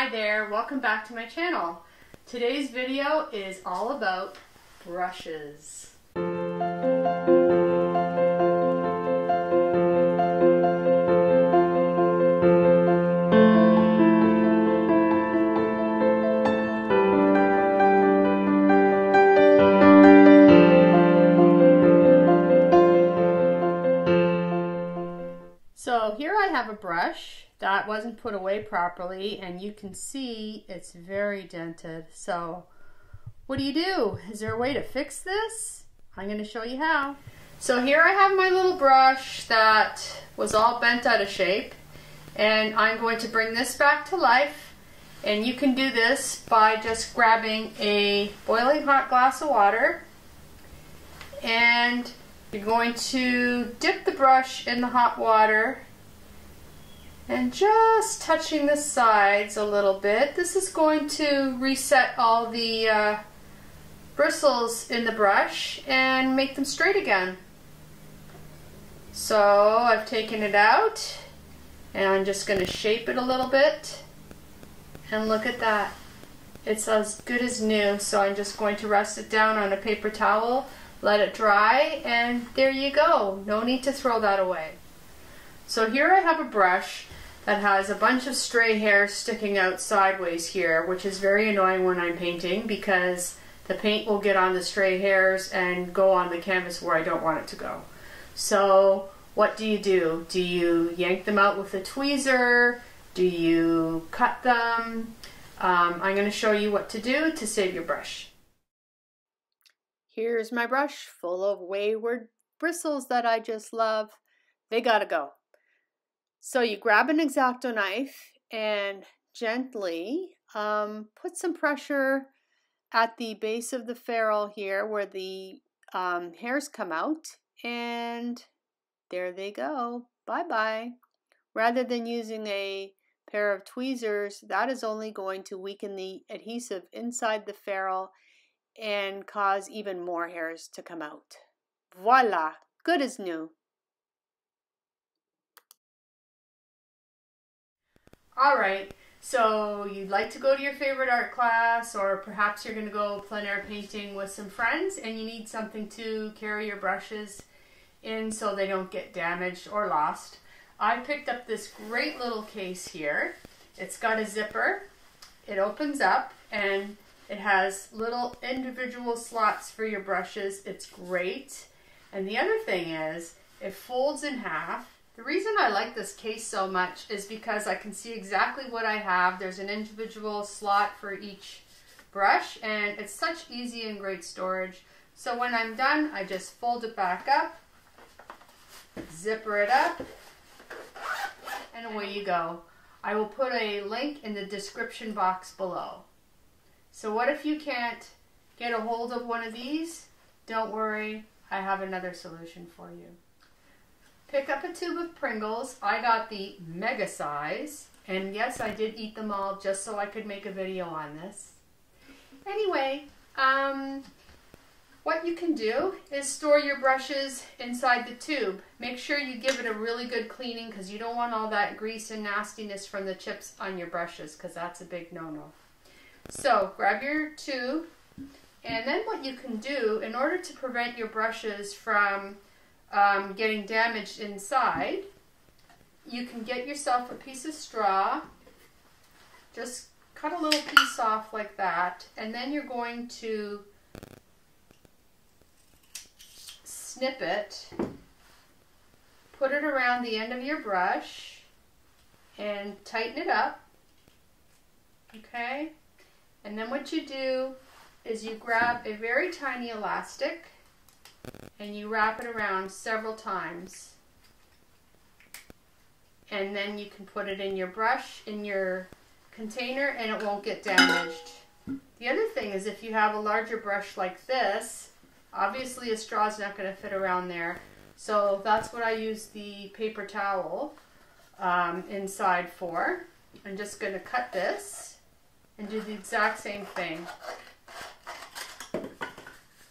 Hi there, welcome back to my channel. Today's video is all about brushes. So here I have a brush that wasn't put away properly, and you can see it's very dented. So what do? Is there a way to fix this? I'm going to show you how. So here I have my little brush that was all bent out of shape, and I'm going to bring this back to life. And you can do this by just grabbing a boiling hot glass of water, and you're going to dip the brush in the hot water and just touching the sides a little bit. This is going to reset all the bristles in the brush and make them straight again. So I've taken it out and I'm just going to shape it a little bit, and look at that. It's as good as new. So I'm just going to rest it down on a paper towel, let it dry, and there you go. No need to throw that away. So here I have a brush that has a bunch of stray hairs sticking out sideways here, which is very annoying when I'm painting because the paint will get on the stray hairs and go on the canvas where I don't want it to go. So what do? Do you yank them out with a tweezer? Do you cut them? I'm going to show you what to do to save your brush. Here's my brush full of wayward bristles that I just love. They gotta go. So you grab an X-Acto knife and gently put some pressure at the base of the ferrule here where the hairs come out, and there they go. Bye-bye. Rather than using a pair of tweezers, that is only going to weaken the adhesive inside the ferrule and cause even more hairs to come out. Voila! Good as new. Alright, so you'd like to go to your favorite art class, or perhaps you're going to go plein air painting with some friends and you need something to carry your brushes in so they don't get damaged or lost. I picked up this great little case here. It's got a zipper. It opens up and it has little individual slots for your brushes. It's great. And the other thing is, it folds in half. The reason I like this case so much is because I can see exactly what I have. There's an individual slot for each brush, and it's such easy and great storage. So when I'm done, I just fold it back up, zipper it up, and away you go. I will put a link in the description box below. So what if you can't get a hold of one of these? Don't worry, I have another solution for you. Pick up a tube of Pringles. I got the mega size, and yes, I did eat them all just so I could make a video on this. Anyway, what you can do is store your brushes inside the tube. Make sure you give it a really good cleaning because you don't want all that grease and nastiness from the chips on your brushes, because that's a big no-no. So grab your tube, and then what you can do in order to prevent your brushes from getting damaged inside, you can get yourself a piece of straw, just cut a little piece off like that, and then you're going to snip it, put it around the end of your brush, and tighten it up, okay? And then what you do is you grab a very tiny elastic and you wrap it around several times. And then you can put it in your brush, in your container, and it won't get damaged. The other thing is, if you have a larger brush like this, obviously a straw is not going to fit around there. So that's what I use the paper towel inside for. I'm just going to cut this and do the exact same thing.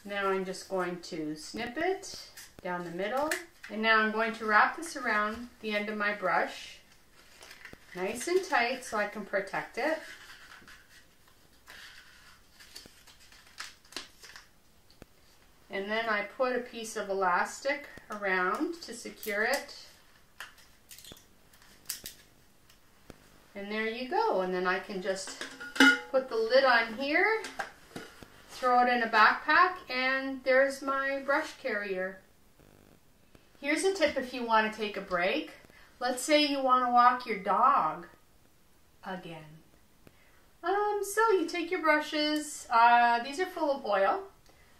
Now I'm just going to snip it down the middle, and now I'm going to wrap this around the end of my brush, nice and tight so I can protect it. And then I put a piece of elastic around to secure it. And there you go. And then I can just put the lid on here, throw it in a backpack, and there's my brush carrier. Here's a tip if you want to take a break. Let's say you want to walk your dog again. So you take your brushes. These are full of oil.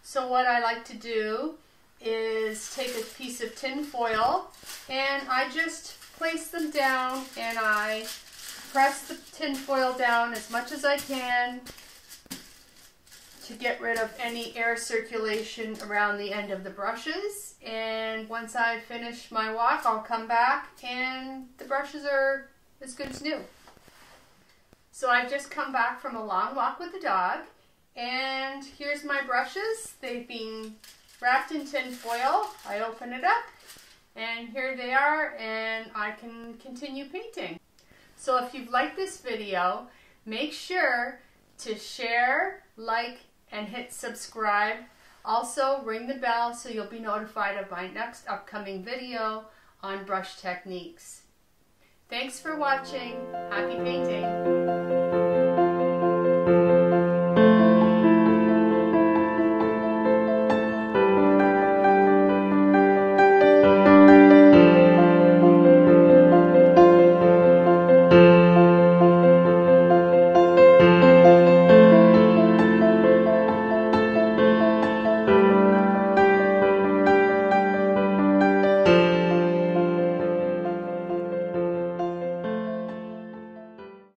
So what I like to do is take a piece of tin foil and I just place them down and I press the tin foil down as much as I can to get rid of any air circulation around the end of the brushes. And once I finish my walk, I'll come back and the brushes are as good as new. So I've just come back from a long walk with the dog, and here's my brushes. They've been wrapped in tin foil. I open it up and here they are, and I can continue painting. So if you've liked this video, make sure to share, like, and hit subscribe. Also ring the bell so you'll be notified of my next upcoming video on brush techniques. Thanks for watching. Happy painting.